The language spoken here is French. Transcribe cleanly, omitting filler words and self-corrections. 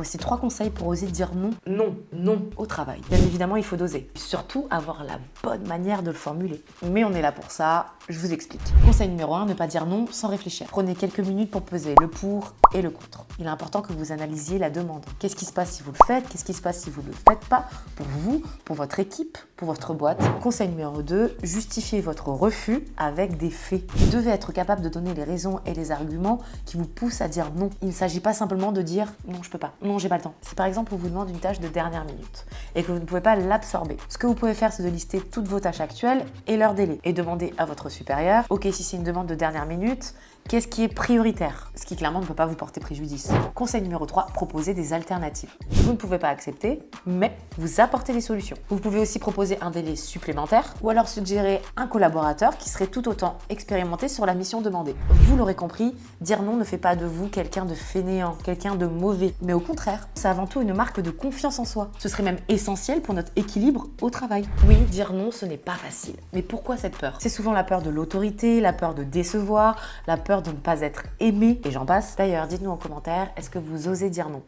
Voici 3 conseils pour oser dire non au travail. Bien évidemment, il faut doser. Surtout avoir la bonne manière de le formuler. Mais on est là pour ça, je vous explique. Conseil numéro 1, ne pas dire non sans réfléchir. Prenez quelques minutes pour peser le pour et le contre. Il est important que vous analysiez la demande. Qu'est-ce qui se passe si vous le faites? Qu'est-ce qui se passe si vous ne le faites pas? Pour vous, pour votre équipe, pour votre boîte. Conseil numéro 2, justifiez votre refus avec des faits. Vous devez être capable de donner les raisons et les arguments qui vous poussent à dire non. Il ne s'agit pas simplement de dire non, je peux pas, non, j'ai pas le temps. Si par exemple on vous demande une tâche de dernière minute et que vous ne pouvez pas l'absorber, ce que vous pouvez faire, c'est de lister toutes vos tâches actuelles et leurs délais et demander à votre supérieur, ok, si c'est une demande de dernière minute, qu'est-ce qui est prioritaire? Ce qui clairement ne peut pas vous porter préjudice. Conseil numéro 3, proposez des alternatives. Vous ne pouvez pas accepter, mais vous apportez des solutions. Vous pouvez aussi proposer un délai supplémentaire ou alors suggérer un collaborateur qui serait tout autant expérimenté sur la mission demandée. Vous l'aurez compris, dire non ne fait pas de vous quelqu'un de fainéant, quelqu'un de mauvais, mais au contraire, c'est avant tout une marque de confiance en soi. Ce serait même essentiel pour notre équilibre au travail. Oui, dire non, ce n'est pas facile. Mais pourquoi cette peur? C'est souvent la peur de l'autorité, la peur de décevoir, la peur de ne pas être aimé, et j'en passe. D'ailleurs, dites-nous en commentaire, est-ce que vous osez dire non?